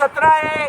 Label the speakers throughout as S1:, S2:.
S1: 17A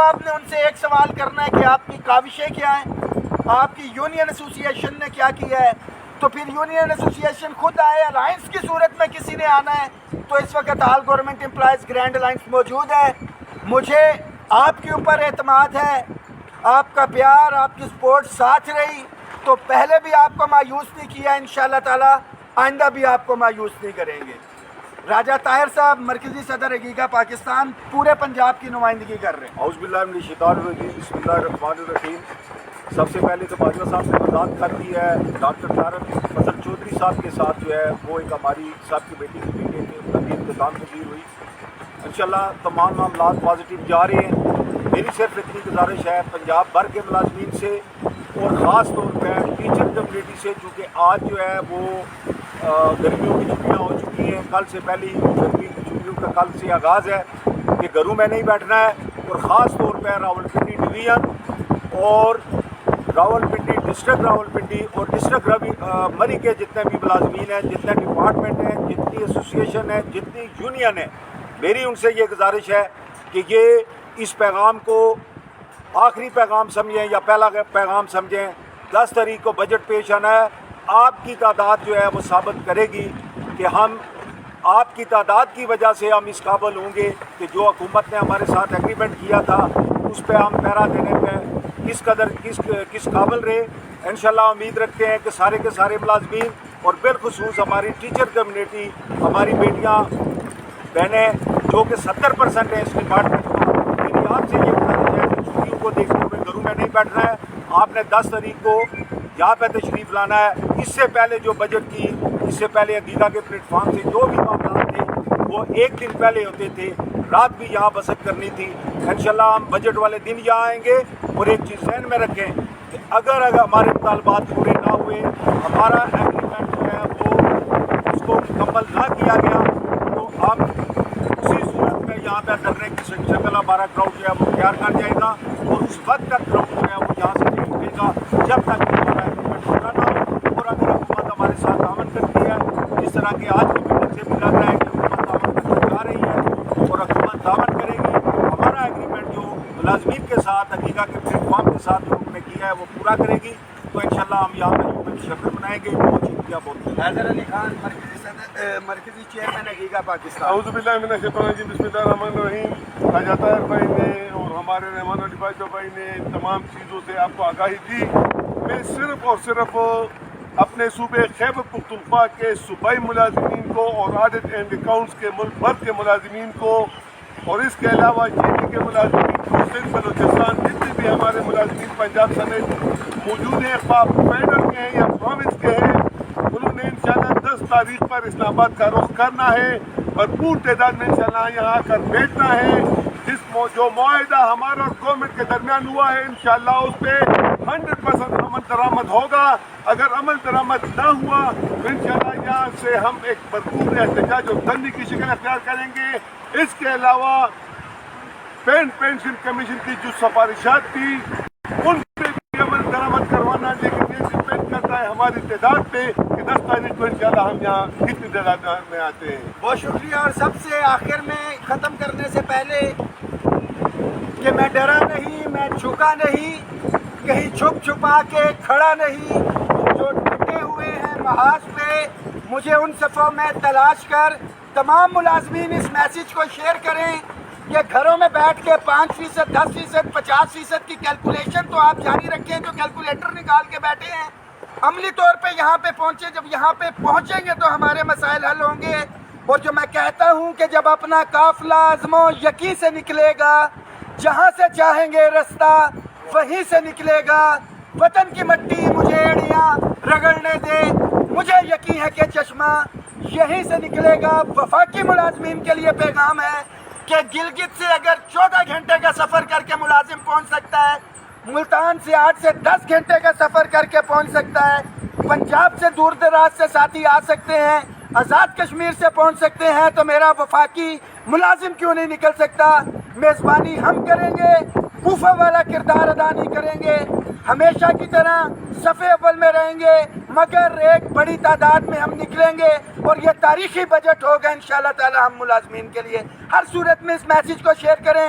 S1: آپ نے ان سے ایک سوال کرنا ہے کہ آپ کی کاوشیں کیا ہیں, آپ کی یونین ایسوسیشن نے کیا کیا ہے. تو پھر یونین ایسوسیشن خود آئے, الائنس کی صورت میں کسی نے آنا ہے تو اس وقت آل گورنمنٹ امپلائیز گرینڈ الائنس موجود ہے. مجھے آپ کے اوپر اعتماد ہے, آپ کا پیار, آپ کی سپورٹ ساتھ رہی تو پہلے بھی آپ کو مایوس نہیں کیا, انشاءاللہ تعالی آئندہ بھی آپ کو مایوس نہیں کریں گے. راجہ طاہر صاحب مرکزی صدر حقیقہ پاکستان پورے پنجاب کی نمائندگی کر رہے ہیں.
S2: اعوذ باللہ من الشیطان الرجیم, بسم اللہ الرحمن الرحیم. سب سے پہلے تو باجوہ صاحب نے وضاحت کر دی ہے. ڈاکٹر طارق فضل چودھری صاحب کے ساتھ جو ہے وہ ایک ہماری صاحب کی بیٹی کی میٹنگ تھی, ان کی اختتام پذیر ہوئی. انشاءاللہ تمام معاملات پازیٹیو جا رہے ہیں. میری صرف اتنی گزارش ہے پنجاب بھر کے ملازمین سے اور خاص طور پہ ٹیچر کمیونٹی سے, چونکہ آج جو ہے وہ گرمیوں کی چھٹیاں ہو چکی ہیں. کل سے پہلی گرمی کی چھٹیوں کا کل سے آغاز ہے کہ گھروں میں نہیں بیٹھنا ہے. اور خاص طور پہ راولپنڈی ڈویژن اور راولپنڈی ڈسٹرکٹ راولپنڈی اور ڈسٹرکٹ مری کے جتنے بھی ملازمین ہیں, جتنے ڈپارٹمنٹ ہیں, جتنی ایسوسیشن ہے, جتنی یونین ہے, میری ان سے یہ گزارش ہے کہ یہ اس پیغام کو آخری پیغام سمجھیں یا پہلا پیغام سمجھیں. 10 تاریخ کو بجٹ پیش آنا ہے. آپ کی تعداد جو ہے وہ ثابت کرے گی کہ ہم آپ کی تعداد کی وجہ سے ہم اس قابل ہوں گے کہ جو حکومت نے ہمارے ساتھ ایگریمنٹ کیا تھا اس پہ ہم پہرا دینے پہ کس قابل رہے. انشاءاللہ امید رکھتے ہیں کہ سارے کے سارے ملازمین اور بالخصوص ہماری ٹیچر کمیونٹی, ہماری بیٹیاں بہنیں جو کہ 70% ہیں اس ڈپارٹمنٹ کو, میری آپ سے یہ گزارش ہے کہ چھٹیوں کو دیکھتے ہوئے گھروں میں نہیں بیٹھنا ہے. آپ نے 10 تاریخ کو یہاں پہ تشریف لانا ہے. اس سے پہلے جو بجٹ کی, اس سے پہلے عقیدہ کے پلیٹ فارم سے جو بھی معاملات تھے وہ ایک دن پہلے ہوتے تھے, رات بھی یہاں بسر کرنی تھی. انشاءاللہ ہم بجٹ والے دن یہاں آئیں گے. اور ایک چیز ذہن میں رکھیں کہ اگر ہمارے مطالبات پورے نہ ہوئے, ہمارا ایگریمنٹ جو ہے وہ اس کو مکمل نہ کیا گیا تو ہم اسی صورت میں یہاں پہ ڈرنے کی شکل ہمارا کراؤڈ جو ہے وہ تیار کر جائے گا. اور اس وقت تک کراؤڈ جو ہے وہ یہاں سے نہیں اٹھے گا جب تک کہ ہمارا ایگریمنٹ پورا نہ ہو. اور اگر حکومت ہمارے ساتھ تعاون کرتی ہے, جس طرح کہ آج کی میٹنگ سے بھی لگ رہا ہے کہ حکومت تعاون کرنے جا رہی ہے اور حکومت تعاون کرے گی, ہمارا ایگریمنٹ جو ملازمین کے ساتھ عقیدہ کے پلیٹ فارم کے ساتھ جو ہم نے کیا ہے وہ پورا کرے گی, تو انشاءاللہ ہم یہاں پہ یوم شکر منائیں گے. بہت شکریہ. بہت
S1: حیدر علی خان مرکزی چیئرمین حقیقہ پاکستان.
S3: اعوذ باللہ من الشیطان الرجیم, بسم اللہ الرحمن الرحیم. راجہ طاہر بھائی نے اور ہمارے رحمان علی باجوہ بھائی نے تمام چیزوں سے آپ کو آگاہی دی. میں صرف اور صرف اپنے صوبے خیبر پختونخوا کے صوبائی ملازمین کو اور آڈٹ اینڈ اکاؤنٹس کے ملک بھر کے ملازمین کو اور اس کے علاوہ جے کے ملازمین کو, سندھ بلوچستان جتنے بھی ہمارے ملازمین پنجاب سمیت موجود ہیں, خواہ فیڈرل کے ہیں یا پروونس کے ہیں, انہوں نے انشاءاللہ 10 تاریخ پر اسلام آباد کا رخ کرنا ہے. بھرپور تعداد میں انشاءاللہ یہاں آ کر بیٹھنا ہے. جو معاہدہ ہمارا اور گورنمنٹ کے درمیان ہوا ہے انشاءاللہ اس پہ 100% عمل درآمد ہوگا. اگر عمل درآمد نہ ہوا تو انشاءاللہ یہاں سے ہم ایک بھرپور احتجاج اور دھرنے کی شکل اختیار کریں گے. اس کے علاوہ پینشن کمیشن کی جو سفارشات تھی ان پہ بھی عمل درآمد کروانا, لیکن یہ ڈپینڈ کرتا ہے ہماری تعداد پہ کہ 10 تاریخ کو انشاءاللہ ہم یہاں کتنی تعداد میں آتے ہیں.
S1: بہت شکریہ. اور سب سے آخر میں ختم کرنے سے پہلے کہ میں ڈرا نہیں, میں جھکا نہیں, کہیں چھپ چھپا کے کھڑا نہیں. جو ڈٹے ہوئے ہیں محاذ پہ, مجھے ان صفوں میں تلاش کر تمام ملازمین اس میسیج کو شیئر کریں کہ گھروں میں بیٹھ کے 5%, 10%, 50% کی کیلکولیشن تو آپ جاری رکھیں جو کیلکولیٹر نکال کے بیٹھے ہیں. عملی طور پہ یہاں پہ پہنچے, جب یہاں پہ پہنچیں گے تو ہمارے مسائل حل ہوں گے. اور جو میں کہتا ہوں کہ جب اپنا قافلہ عزم و یقین سے نکلے گا, جہاں سے چاہیں گے رستہ وہیں سے نکلے گا. وطن کی مٹی مجھے ایڑیاں رگڑنے دے, مجھے یقین ہے کہ چشمہ یہیں سے نکلے گا. وفاقی ملازمین کے لیے پیغام ہے کہ گلگت سے اگر 14 گھنٹے کا سفر کر کے ملازم پہنچ سکتا ہے, ملتان سے 8 سے 10 گھنٹے کا سفر کر کے پہنچ سکتا ہے, پنجاب سے دور دراز سے ساتھی آ سکتے ہیں, آزاد کشمیر سے پہنچ سکتے ہیں, تو میرا وفاقی ملازم کیوں نہیں نکل سکتا؟ میزبانی ہم کریں گے, کوفہ والا کردار ادا نہیں کریں گے, ہمیشہ کی طرح صف اول میں رہیں گے, مگر ایک بڑی تعداد میں ہم نکلیں گے اور یہ تاریخی بجٹ ہوگا انشاءاللہ تعالی ہم ملازمین کے لیے. ہر صورت میں اس میسیج کو شیئر کریں.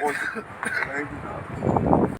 S3: Thank you.